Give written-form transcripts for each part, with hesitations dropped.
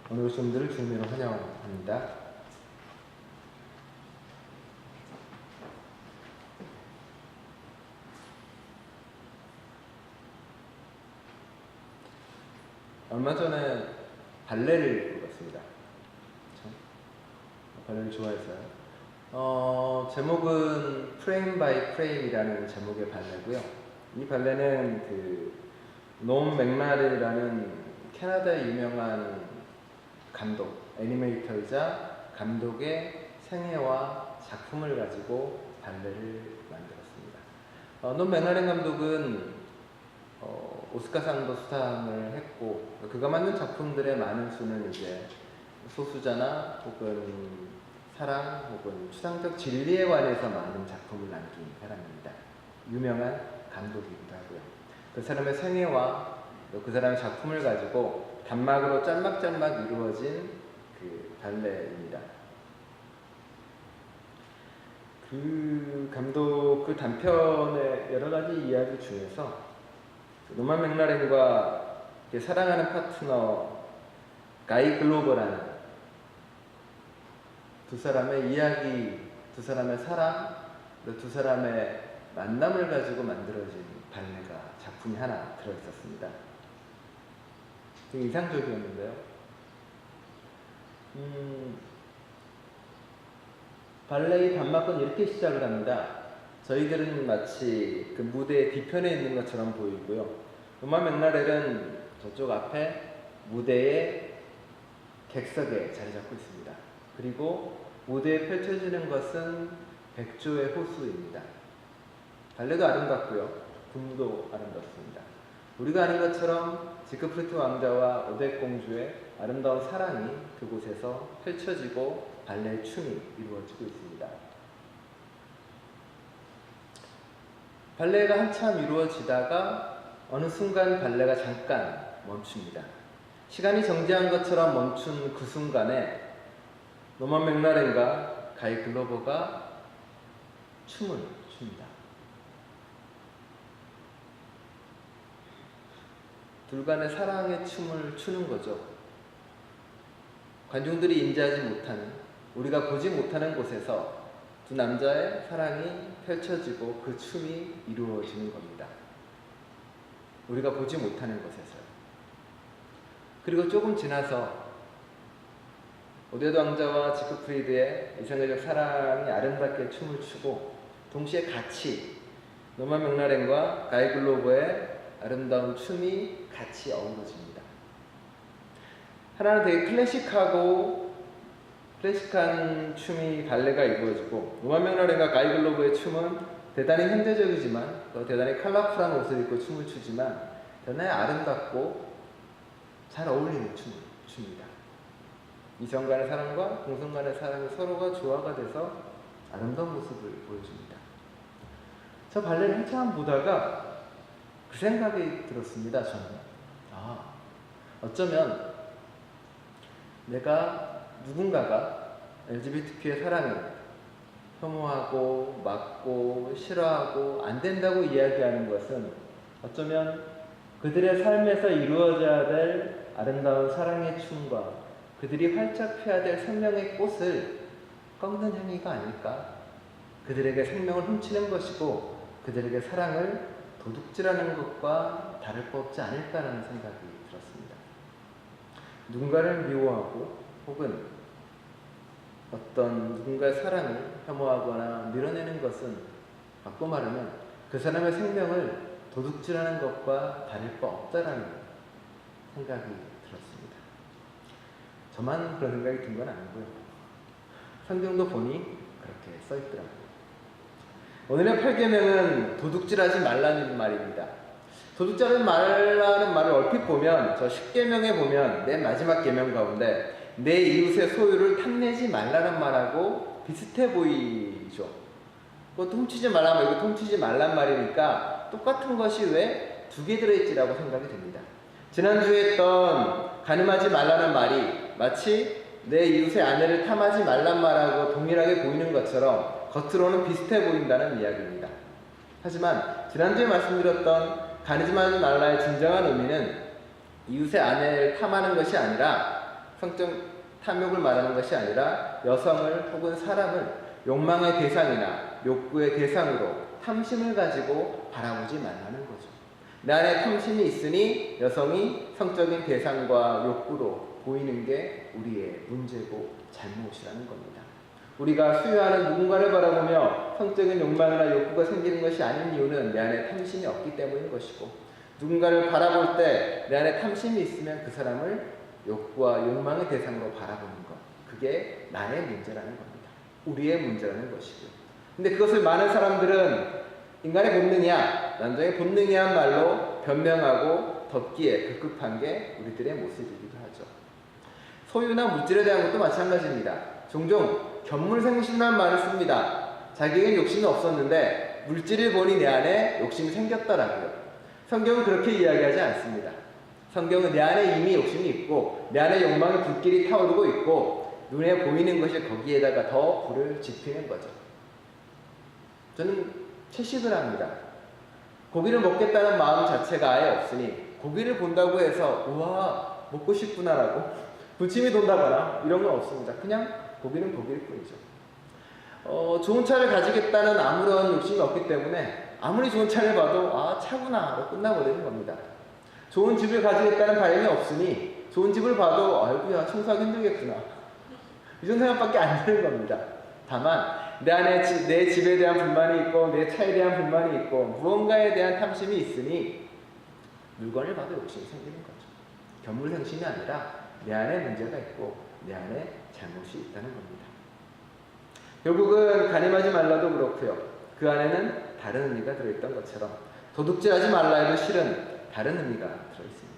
오늘 오신 분들을 주님으로 환영합니다. 얼마 전에 발레를 보고 갔습니다. 발레를 좋아해서요. 제목은 프레임 바이 프레임이라는 제목의 발레고요. 이 발레는 놈 맥라렌이라는 캐나다의 유명한 감독, 애니메이터이자 감독의 생애와 작품을 가지고 발레를 만들었습니다. 놈 맥라렌 감독은 오스카상도 수상을 했고, 그가 만든 작품들의 많은 수는 이제 소수자나 혹은 사랑 혹은 추상적 진리에 관해서 많은 작품을 남긴 사람입니다. 유명한 감독이기도 하고요. 그 사람의 생애와 또 그 사람의 작품을 가지고 단막으로 짤막짤막 이루어진 그 발레입니다. 그 감독 그 단편의 여러 가지 이야기 중에서 노만 맥라렌과 사랑하는 파트너 가이 글로버라는 두 사람의 이야기, 두 사람의 사랑, 두 사람의 만남을 가지고 만들어진 발레가 작품이 하나 들어있었습니다. 되게 인상적이었는데요. 발레의 단막은 이렇게 시작을 합니다. 저희들은 마치 그 무대의 뒤편에 있는 것처럼 보이고요. 노만 맥라렌은 저쪽 앞에 무대의 객석에 자리 잡고 있습니다. 그리고 무대에 펼쳐지는 것은 백조의 호수입니다. 발레도 아름답고요. 분도 아름답습니다. 우리가 아는 것처럼 지크프리트 왕자와 오뎃 공주의 아름다운 사랑이 그곳에서 펼쳐지고 발레의 춤이 이루어지고 있습니다. 발레가 한참 이루어지다가 어느 순간 발레가 잠깐 멈춥니다. 시간이 정지한 것처럼 멈춘 그 순간에 노만 맥라렌과 가이 글로버가 춤을 춥니다. 둘 간의 사랑의 춤을 추는 거죠. 관중들이 인지하지 못하는, 우리가 보지 못하는 곳에서 두 남자의 사랑이 펼쳐지고 그 춤이 이루어지는 겁니다. 우리가 보지 못하는 곳에서요. 그리고 조금 지나서 오뎃 왕자와 지크프리드의 이상적 사랑이 아름답게 춤을 추고 동시에 같이 노만 맥라렌과 가이 글로버의 아름다운 춤이 같이 어우러집니다. 하나는 되게 클래식한 춤이 발레가 이루어지고, 노만 맥라렌과 가이 글로버의 춤은 대단히 현대적이지만 또 대단히 컬러풀한 옷을 입고 춤을 추지만 대단히 아름답고 잘 어울리는 춤입니다. 이성 간의 사랑과 동성 간의 사랑이 서로가 조화가 돼서 아름다운 모습을 보여줍니다. 저 발레를 한참 보다가 그 생각이 들었습니다. 저는 어쩌면 누군가가 LGBTQ의 사랑을 혐오하고 막고 싫어하고 안 된다고 이야기하는 것은 어쩌면 그들의 삶에서 이루어져야 될 아름다운 사랑의 춤과 그들이 활짝 펴야 될 생명의 꽃을 꺾는 행위가 아닐까? 그들에게 생명을 훔치는 것이고 그들에게 사랑을 도둑질하는 것과 다를 바 없지 않을까라는 생각이 들었습니다. 누군가를 미워하고 혹은 어떤 누군가의 사랑을 혐오하거나 밀어내는 것은 바꿔 말하면 그 사람의 생명을 도둑질하는 것과 다를 바 없다라는 생각이 들었습니다. 저만 그런 생각이 든 건 아니고요. 성경도 보니 그렇게 써있더라고요. 오늘의 8계명은 도둑질하지 말라는 말입니다. 도둑질하지 말라는 말을 얼핏 보면 저 10계명에 보면 맨 마지막 계명 가운데 내 이웃의 소유를 탐내지 말라는 말하고 비슷해 보이죠. 그것도 훔치지 말라면 이거 훔치지 말란 말이니까 똑같은 것이 왜 두 개 들어있지라고 생각이 됩니다. 지난주에 했던 가늠하지 말라는 말이 마치 내 이웃의 아내를 탐하지 말란 말하고 동일하게 보이는 것처럼 겉으로는 비슷해 보인다는 이야기입니다. 하지만 지난주에 말씀드렸던 가늠하지 말라의 진정한 의미는 이웃의 아내를 탐하는 것이 아니라 성적 탐욕을 말하는 것이 아니라 여성을 혹은 사람을 욕망의 대상이나 욕구의 대상으로 탐심을 가지고 바라보지 말라는 거죠. 내 안에 탐심이 있으니 여성이 성적인 대상과 욕구로 보이는 게 우리의 문제고 잘못이라는 겁니다. 우리가 수요하는 누군가를 바라보며 성적인 욕망이나 욕구가 생기는 것이 아닌 이유는 내 안에 탐심이 없기 때문인 것이고, 누군가를 바라볼 때 내 안에 탐심이 있으면 그 사람을 욕구와 욕망의 대상으로 바라보는 것, 그게 나의 문제라는 겁니다. 우리의 문제라는 것이고요. 근데 그것을 많은 사람들은 인간의 본능이야, 남자의 본능이란 말로 변명하고 덮기에 급급한 게 우리들의 모습이기도 하죠. 소유나 물질에 대한 것도 마찬가지입니다. 종종 견물생심이라는 말을 씁니다. 자기에겐 욕심이 없었는데 물질을 보니 내 안에 욕심이 생겼다라고요. 성경은 그렇게 이야기하지 않습니다. 성경은 내 안에 이미 욕심이 있고 내 안에 욕망의 불길이 타오르고 있고 눈에 보이는 것이 거기에다가 더 불을 지피는 거죠. 저는 채식을 합니다. 고기를 먹겠다는 마음 자체가 아예 없으니 고기를 본다고 해서 우와 먹고 싶구나라고 부침이 돈다거나 이런 건 없습니다. 그냥 고기는 고기일 뿐이죠. 좋은 차를 가지겠다는 아무런 욕심이 없기 때문에 아무리 좋은 차를 봐도 아 차구나로 끝나버리는 겁니다. 좋은 집을 가지겠다는 바람이 없으니 좋은 집을 봐도 아이고야 청소하기 힘들겠구나 이런 생각밖에 안 드는 겁니다. 다만 내 안에 내 집에 대한 불만이 있고 내 차에 대한 불만이 있고 무언가에 대한 탐심이 있으니 물건을 봐도 욕심이 생기는 거죠. 견물생심이 아니라 내 안에 문제가 있고 내 안에 잘못이 있다는 겁니다. 결국은 가늠하지 말라도 그렇고요. 그 안에는 다른 의미가 들어있던 것처럼 도둑질하지 말라 해도 실은 다른 의미가 들어있습니다.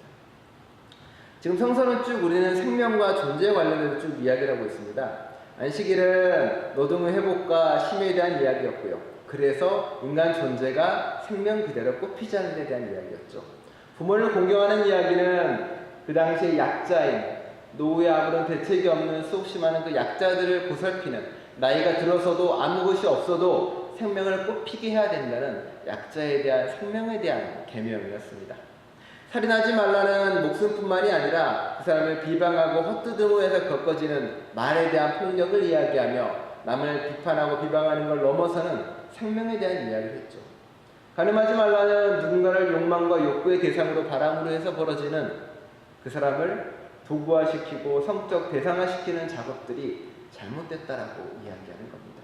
지금 성서는 쭉 우리는 생명과 존재에 관련해서 쭉 이야기를 하고 있습니다. 안식일은 노동의 회복과 쉼에 대한 이야기였고요. 그래서 인간 존재가 생명 그대로 꽃피지 않는 데 대한 이야기였죠. 부모를 공경하는 이야기는 그 당시에 약자인, 노후에 아무런 대책이 없는 수없이 많은 그 약자들을 보살피는, 나이가 들어서도 아무것이 없어도 생명을 꽃피게 해야 된다는 약자에 대한 생명에 대한 계명이었습니다. 살인하지 말라는 목숨뿐만이 아니라 그 사람을 비방하고 헛뜯음으로 겪어지는 말에 대한 폭력을 이야기하며 남을 비판하고 비방하는 걸 넘어서는 생명에 대한 이야기를 했죠. 가늠하지 말라는 누군가를 욕망과 욕구의 대상으로 바람으로 해서 벌어지는 그 사람을 도구화시키고 성적 대상화시키는 작업들이 잘못됐다라고 이야기하는 겁니다.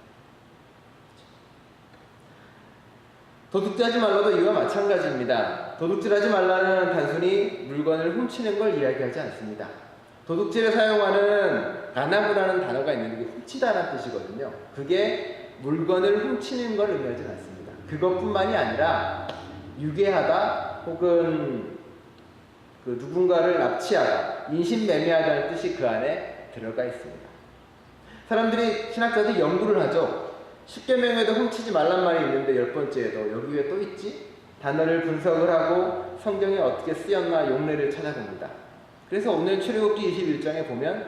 도둑질하지 말라도 이와 마찬가지입니다. 도둑질하지 말라는 단순히 물건을 훔치는 걸 이야기하지 않습니다. 도둑질에 사용하는 가나브라는 단어가 있는데 그게 훔치다라는 뜻이거든요. 그게 물건을 훔치는 걸 의미하지 않습니다. 그것뿐만이 아니라 유괴하다 혹은 그 누군가를 납치하다, 인신매매하다는 뜻이 그 안에 들어가 있습니다. 사람들이 신학자들이 연구를 하죠. 10계명에도 훔치지 말란 말이 있는데 10번째에도 여기 왜 또 있지? 단어를 분석을 하고 성경에 어떻게 쓰였나 용례를 찾아봅니다. 그래서 오늘 출애굽기 21장에 보면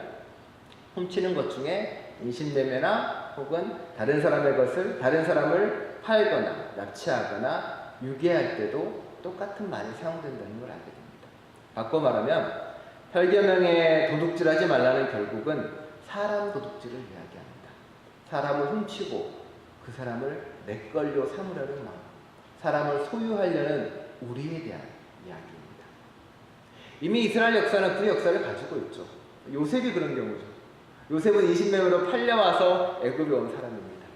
훔치는 것 중에 인신매매나 혹은 다른 사람의 것을 다른 사람을 팔거나 납치하거나 유괴할 때도 똑같은 말이 사용된다는 걸 알게 됩니다. 바꿔 말하면 8계명에 도둑질하지 말라는 결국은 사람 도둑질을 이야기합니다. 사람을 훔치고 그 사람을 내 걸로 삼으려는 마음, 사람을 소유하려는 우리에 대한 이야기입니다. 이미 이스라엘 역사는 그 역사를 가지고 있죠. 요셉이 그런 경우죠. 요셉은 인신매매로 팔려와서 애굽에 온 사람입니다.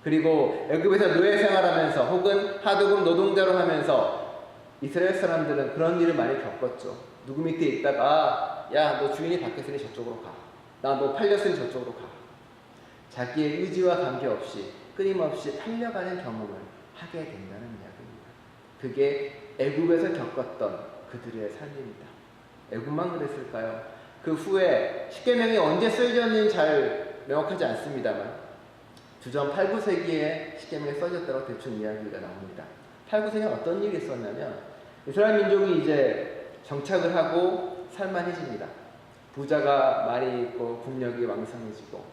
그리고 애굽에서 노예 생활하면서 혹은 하도급 노동자로 하면서 이스라엘 사람들은 그런 일을 많이 겪었죠. 누구 밑에 있다가 야, 너 주인이 바뀌었으니 저쪽으로 가. 나 너 팔렸으니 저쪽으로 가. 자기의 의지와 관계없이 끊임없이 팔려가는 경험을 하게 된다는 이야기입니다. 그게 애굽에서 겪었던 그들의 삶입니다. 애굽만 그랬을까요? 그 후에 십계명이 언제 쓰여졌는지 잘 명확하지 않습니다만 주전 8, 9세기에 십계명이 써졌다고 대충 이야기가 나옵니다. 8, 9세기에 어떤 일이 있었냐면 이스라엘 민족이 이제 정착을 하고 살만해집니다. 부자가 많이 있고 국력이 왕성해지고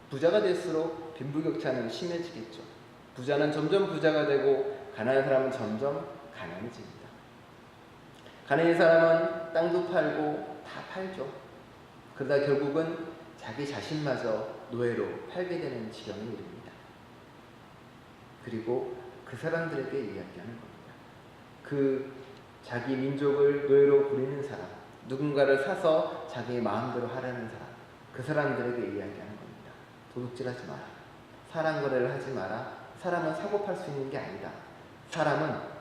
부자가 될수록 빈부격차는 심해지겠죠. 부자는 점점 부자가 되고 가난한 사람은 점점 가난해집니다. 가난한 사람은 땅도 팔고 다 팔죠. 그러다 결국은 자기 자신마저 노예로 팔게 되는 지경에 이릅니다. 그리고 그 사람들에게 이야기하는 겁니다. 그 자기 민족을 노예로 부리는 사람, 누군가를 사서 자기 마음대로 하려는 사람, 그 사람들에게 이야기하는 겁니다. 도둑질하지 마라. 사람 거래를 하지 마라. 사람은 사고 팔 수 있는 게 아니다. 사람은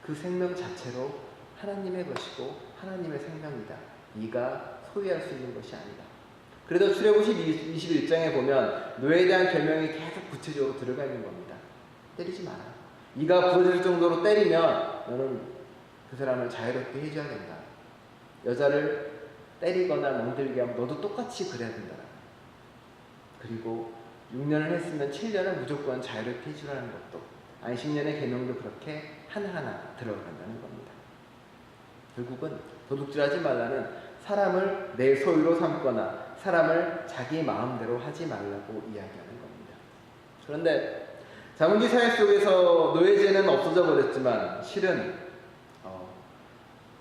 그 생명 자체로 하나님의 것이고 하나님의 생명이다. 네가 소유할 수 있는 것이 아니다. 그래도 출애굽기 21장에 보면 노예에 대한 계명이 계속 구체적으로 들어가 있는 겁니다. 때리지 마라. 네가 부러질 정도로 때리면 너는 그 사람을 자유롭게 해줘야 된다. 여자를 때리거나 멍들게 하면 너도 똑같이 그래야 된다. 그리고 6년을 했으면 7년은 무조건 자유롭게 해주라는 것도, 안식년의 계명도 그렇게 하나하나 들어간다는 겁니다. 결국은 도둑질하지 말라는 사람을 내 소유로 삼거나 사람을 자기 마음대로 하지 말라고 이야기하는 겁니다. 그런데 자본주의 사회 속에서 노예제는 없어져 버렸지만 실은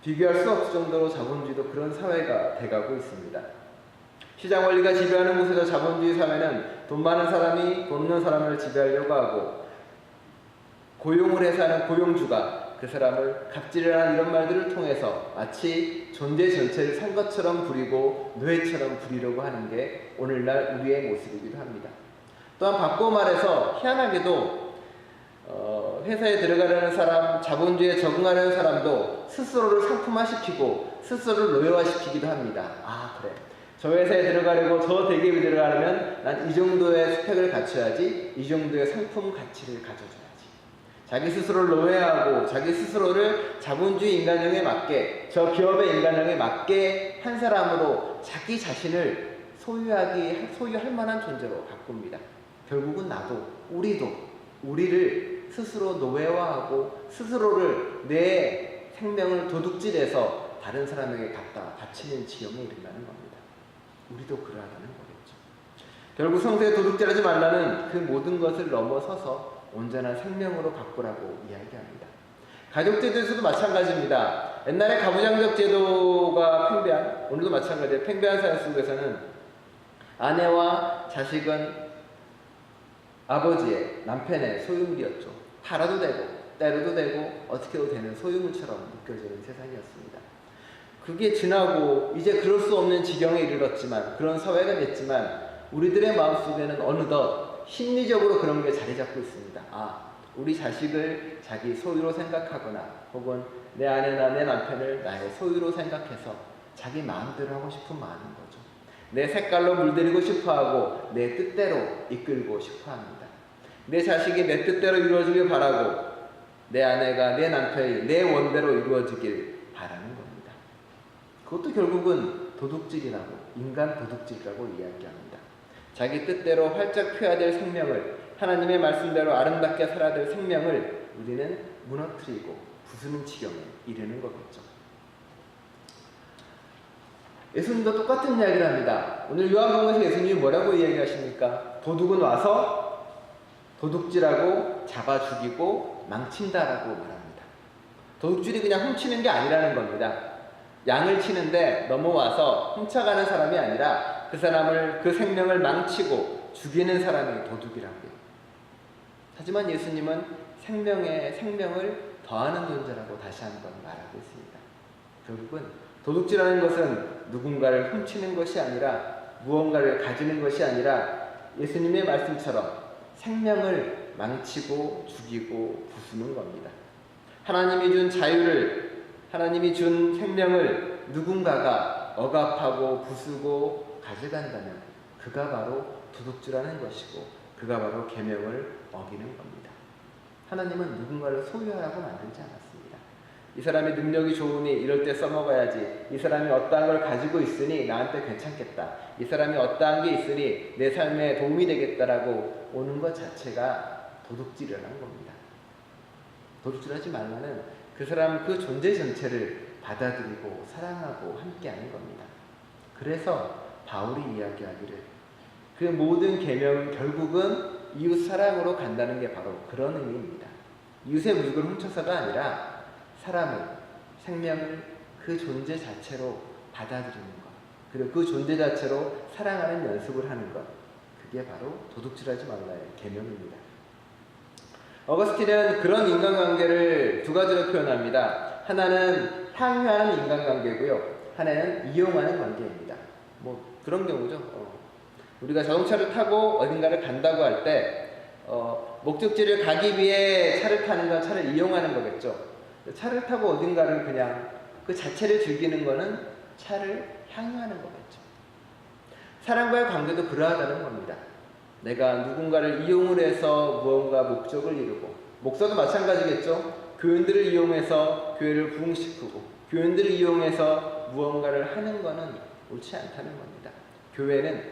비교할 수 없을 정도로 자본주의도 그런 사회가 돼가고 있습니다. 시장 원리가 지배하는 곳에서 자본주의 사회는 돈 많은 사람이 돈 없는 사람을 지배하려고 하고, 고용을 해서 하는 고용주가 그 사람을 갑질이라는 이런 말들을 통해서 마치 존재 전체를 산 것처럼 부리고 노예처럼 부리려고 하는 게 오늘날 우리의 모습이기도 합니다. 또한 바꿔 말해서 희한하게도 회사에 들어가려는 사람, 자본주의에 적응하려는 사람도 스스로를 상품화시키고 스스로를 노예화시키기도 합니다. 아, 그래, 저 회사에 들어가려고 저 대기업에 들어가려면 난 이 정도의 스펙을 갖춰야지, 이 정도의 상품 가치를 가져줘야지. 자기 스스로를 노예하고 자기 스스로를 자본주의 인간형에 맞게, 저 기업의 인간형에 맞게 한 사람으로 자기 자신을 소유할 만한 존재로 바꿉니다. 결국은 나도, 우리를 스스로 노예화하고 스스로를 내 생명을 도둑질해서 다른 사람에게 갖다 바치는 지경에 이른다는 겁니다. 우리도 그러하다는 거겠죠. 결국 성서에 도둑질하지 말라는 그 모든 것을 넘어서서 온전한 생명으로 바꾸라고 이야기합니다. 가족제도에서도 마찬가지입니다. 옛날에 가부장적 제도가 팽배한, 오늘도 마찬가지예요. 팽배한 사회 속에서는 아내와 자식은 아버지의, 남편의 소유물이었죠. 팔아도 되고 때려도 되고 어떻게 해도 되는 소유물처럼 느껴지는 세상이었습니다. 그게 지나고 이제 그럴 수 없는 지경에 이르렀지만, 그런 사회가 됐지만 우리들의 마음속에는 어느덧 심리적으로 그런 게 자리 잡고 있습니다. 아, 우리 자식을 자기 소유로 생각하거나 혹은 내 아내나 내 남편을 나의 소유로 생각해서 자기 마음대로 하고 싶은 마음인 거죠. 내 색깔로 물들이고 싶어하고 내 뜻대로 이끌고 싶어합니다. 내 자식이 내 뜻대로 이루어지길 바라고 내 아내가, 내 남편이 내 원대로 이루어지길 바라는 겁니다. 그것도 결국은 도둑질이라고, 인간 도둑질이라고 이야기합니다. 자기 뜻대로 활짝 펴야 될 생명을, 하나님의 말씀대로 아름답게 살아야 될 생명을 우리는 무너뜨리고 부수는 지경에 이르는 거겠죠. 예수님도 똑같은 이야기를 합니다. 오늘 요한복음에서 예수님이 뭐라고 이야기하십니까? 도둑은 와서 도둑질하고 잡아 죽이고 망친다라고 말합니다. 도둑질이 그냥 훔치는 게 아니라는 겁니다. 양을 치는데 넘어와서 훔쳐가는 사람이 아니라 그 사람을, 그 생명을 망치고 죽이는 사람이 도둑이라고요. 하지만 예수님은 생명을 더하는 존재라고 다시 한번 말하고 있습니다. 결국은 도둑질하는 것은 누군가를 훔치는 것이 아니라, 무언가를 가지는 것이 아니라 예수님의 말씀처럼 생명을 망치고 죽이고 부수는 겁니다. 하나님이 준 자유를, 하나님이 준 생명을 누군가가 억압하고 부수고 가져간다면 그가 바로 도둑질하는 것이고 그가 바로 계명을 어기는 겁니다. 하나님은 누군가를 소유하라고 만들지 않았습니다. 이 사람이 능력이 좋으니 이럴 때 써먹어야지, 이 사람이 어떠한 걸 가지고 있으니 나한테 괜찮겠다, 이 사람이 어떠한 게 있으니 내 삶에 도움이 되겠다라고 오는 것 자체가 도둑질이라는 겁니다. 도둑질하지 말라는 그 사람, 그 존재 전체를 받아들이고 사랑하고 함께하는 겁니다. 그래서 바울이 이야기하기를 그 모든 계명은 결국은 이웃 사랑으로 간다는 게 바로 그런 의미입니다. 이웃의 물건을 훔쳐서가 아니라 사람을, 생명을 그 존재 자체로 받아들이는 것, 그리고 그 존재 자체로 사랑하는 연습을 하는 것, 그게 바로 도둑질하지 말라의 계명입니다. 어거스틴은 그런 인간관계를 두 가지로 표현합니다. 하나는 향유하는 인간관계고요, 하나는 이용하는 관계입니다. 뭐 그런 경우죠. 우리가 자동차를 타고 어딘가를 간다고 할 때 목적지를 가기 위해 차를 타는 건 차를 이용하는 거겠죠. 차를 타고 어딘가를 그냥 그 자체를 즐기는 거는 차를 향유하는 거겠죠. 사람과의 관계도 그러하다는 겁니다. 내가 누군가를 이용을 해서 무언가 목적을 이루고, 목사도 마찬가지겠죠. 교인들을 이용해서 교회를 부흥시키고, 교인들을 이용해서 무언가를 하는 것은 옳지 않다는 겁니다. 교회는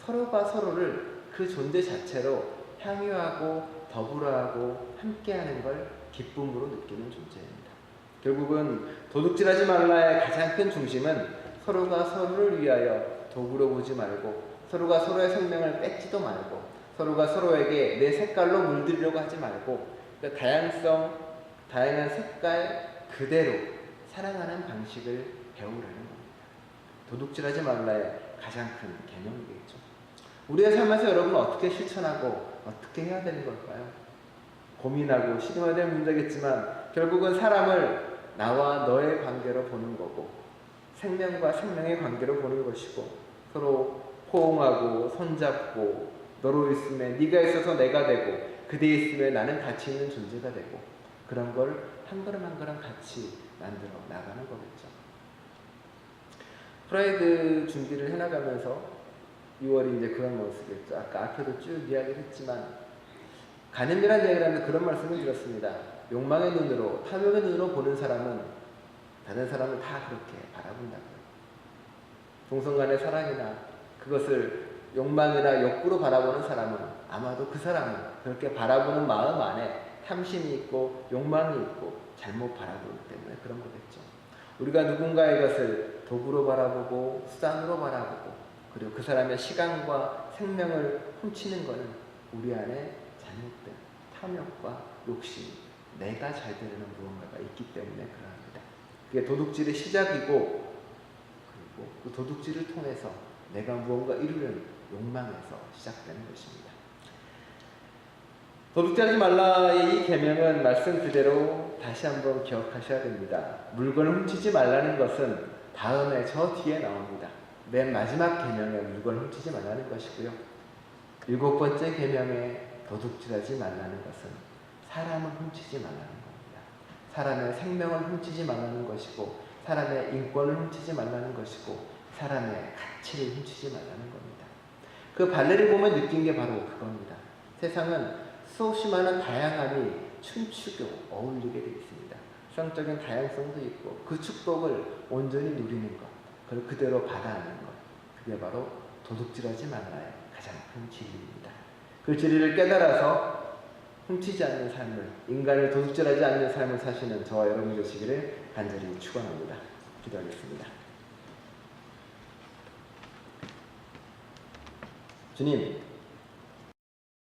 서로가 서로를 그 존재 자체로 향유하고 더불어하고 함께하는 걸 기쁨으로 느끼는 존재입니다. 결국은 도둑질하지 말라의 가장 큰 중심은 서로가 서로를 위하여 도구로 보지 말고, 서로가 서로의 생명을 뺏지도 말고, 서로가 서로에게 내 색깔로 물들이려고 하지 말고, 그 다양한 색깔 그대로 사랑하는 방식을 배우라는 겁니다. 도둑질하지 말라의 가장 큰 개념이겠죠. 우리의 삶에서 여러분은 어떻게 실천하고 어떻게 해야 되는 걸까요? 고민하고 실행해야 될 문제겠지만 결국은 사람을 나와 너의 관계로 보는 거고, 생명과 생명의 관계로 보는 것이고, 서로 호응하고 손잡고, 너로 있음에 네가 있어서 내가 되고 그대에 있음에 나는 가치 있는 존재가 되고, 그런 걸 한 걸음 한 걸음 같이 만들어 나가는 거겠죠. 프라이드 준비를 해나가면서 6월이 이제 그런 모습이겠죠. 아까 앞에도 쭉 이야기를 했지만 간음이라는 이야기를 하면서 그런 말씀을 드렸습니다. 욕망의 눈으로, 탐욕의 눈으로 보는 사람은 다른 사람을 다 그렇게 바라본다고요. 동성 간의 사랑이나 그것을 욕망이나 욕구로 바라보는 사람은 아마도 그 사람은 그렇게 바라보는 마음 안에 탐심이 있고 욕망이 있고 잘못 바라보기 때문에 그런 거겠죠. 우리가 누군가의 것을 도구로 바라보고 수단으로 바라보고, 그리고 그 사람의 시간과 생명을 훔치는 것은 우리 안에 잘못된 탐욕과 욕심, 내가 잘 되려는 무언가가 있기 때문에 그러합니다. 그게 도둑질의 시작이고, 그리고 그 도둑질을 통해서 내가 무언가 이루려는 욕망에서 시작되는 것입니다. 도둑질하지 말라의 이 계명은 말씀 그대로 다시 한번 기억하셔야 됩니다. 물건을 훔치지 말라는 것은 다음에 저 뒤에 나옵니다. 맨 마지막 계명에 물건을 훔치지 말라는 것이고요. 7번째 계명에 도둑질하지 말라는 것은 사람을 훔치지 말라는 겁니다. 사람의 생명을 훔치지 말라는 것이고, 사람의 인권을 훔치지 말라는 것이고, 사람의 가치를 훔치지 말라는 겁니다. 그 발레를 보면 느낀 게 바로 그겁니다. 세상은 수없이 많은 다양함이 춤추고 어울리게 되어 있습니다. 성적인 다양성도 있고, 그 축복을 온전히 누리는 것, 그걸 그대로 받아내는 것, 그게 바로 도둑질하지 말라의 가장 큰 진리입니다. 그 진리를 깨달아서 훔치지 않는 삶을, 인간을 도둑질하지 않는 삶을 사시는 저와 여러분 되시기를 간절히 축원합니다. 기도하겠습니다. 주님,